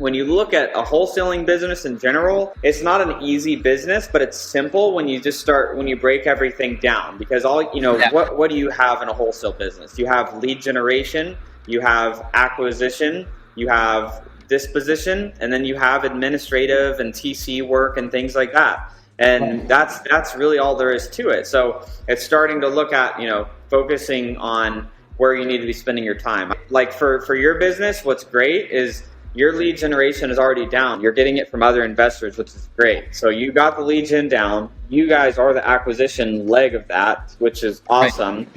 when you look at a wholesaling business in general, it's not an easy business, but it's simple when you break everything down. Because what do you have in a wholesale business? You have lead generation, you have acquisition, you have disposition, and then you have administrative and TC work and things like that. And that's really all there is to it. So it's starting to look at, focusing on where you need to be spending your time. Like for your business, what's great is your lead generation is already down. You're getting it from other investors, which is great. So you got the lead gen down. You guys are the acquisition leg of that, which is awesome.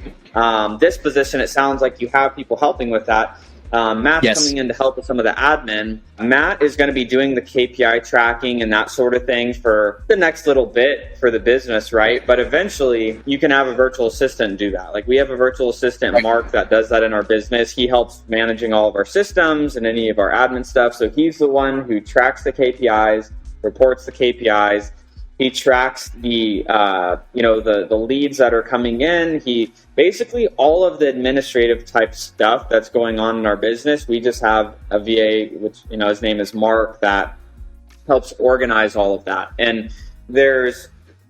Disposition, it sounds like you have people helping with that. Matt's coming in to help with some of the admin. Matt is going to be doing the KPI tracking and that sort of thing for the next little bit for the business, right? But eventually you can have a virtual assistant do that. Like we have a virtual assistant, Mark, that does that in our business. He helps managing all of our systems and any of our admin stuff. So he's the one who tracks the KPIs, reports the KPIs. He tracks the leads that are coming in. He basically all of the administrative type stuff that's going on in our business. We just have a VA, which his name is Mark, that helps organize all of that. And there's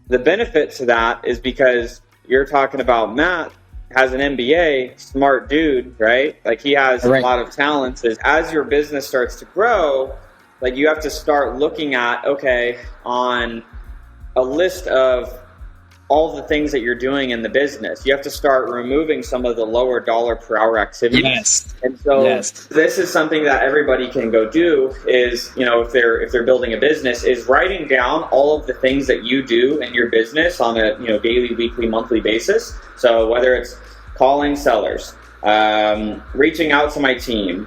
the benefit to that is because you're talking about Matt has an MBA, smart dude, right? Like he has a lot of talents. As your business starts to grow, like you have to start looking at on a list of all the things that you're doing in the business. You have to start removing some of the lower dollar per hour activities. Yes. And so this is something that everybody can go do is, if they're building a business, is writing down all of the things that you do in your business on a, daily, weekly, monthly basis. So whether it's calling sellers, reaching out to my team,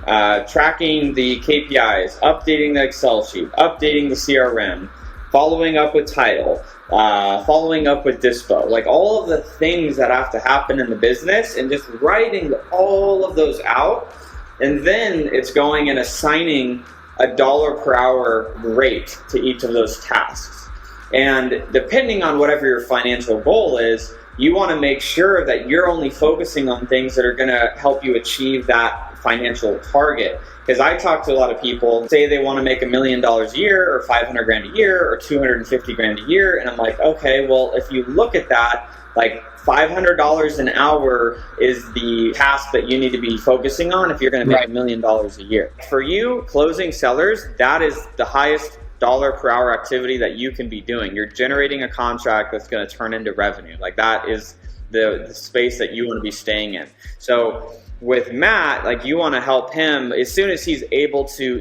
tracking the KPIs, updating the Excel sheet, updating the CRM, following up with title, following up with dispo, like all of the things that have to happen in the business and just writing all of those out. And then it's going and assigning a dollar per hour rate to each of those tasks. And depending on whatever your financial goal is, you want to make sure that you're only focusing on things that are going to help you achieve that financial target. Because I talk to a lot of people, say they want to make $1 million a year or 500 grand a year or 250 grand a year. And I'm like, okay, well, if you look at that, like $500 an hour is the task that you need to be focusing on if you're going to make $1 million a year. For you, closing sellers, that is the highest dollar per hour activity that you can be doing. You're generating a contract that's going to turn into revenue. Like that is the space that you want to be staying in. So with Matt, like you want to help him as soon as he's able to,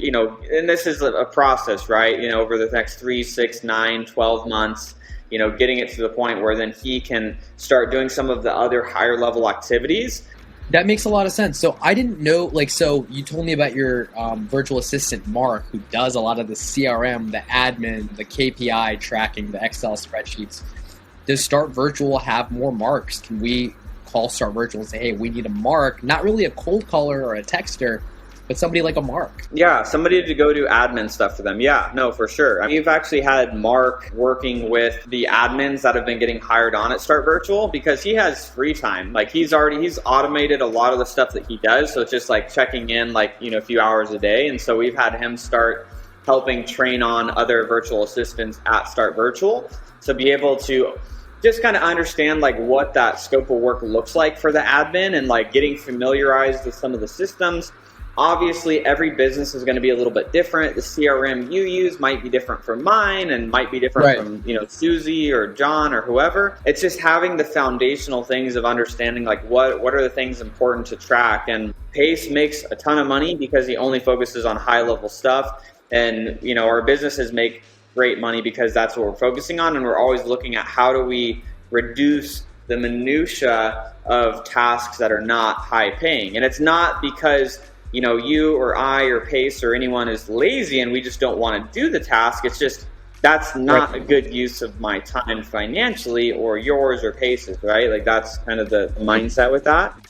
and this is a process, right? Over the next 3, 6, 9, 12 months, getting it to the point where then he can start doing some of the other higher level activities. That makes a lot of sense. So I didn't know, so you told me about your virtual assistant, Mark, who does a lot of the CRM, the admin, the KPI tracking, the Excel spreadsheets. Does Start Virtual have more Marks? Can we call Start Virtual and say, hey, we need a Mark, not really a cold caller or a texter, but somebody like a Mark? Yeah, somebody to go do admin stuff for them. Yeah, no, for sure. We've actually had Mark working with the admins that have been getting hired on at Start Virtual because he has free time. Like he's automated a lot of the stuff that he does. So it's just like checking in a few hours a day. And so we've had him start helping train on other virtual assistants at Start Virtual to be able to just kind of understand what that scope of work looks like for the admin and getting familiarized with some of the systems. Obviously, every business is going to be a little bit different. The CRM you use might be different from mine and might be different from Susie or John or whoever. It's just having the foundational things of understanding what are the things important to track. And Pace makes a ton of money because he only focuses on high level stuff. And our businesses make great money because that's what we're focusing on, and we're always looking at how do we reduce the minutia of tasks that are not high paying. And it's not because you or I or Pace or anyone is lazy and we just don't want to do the task. It's just that's not a good use of my time financially or yours or Pace's, right? That's kind of the mindset with that.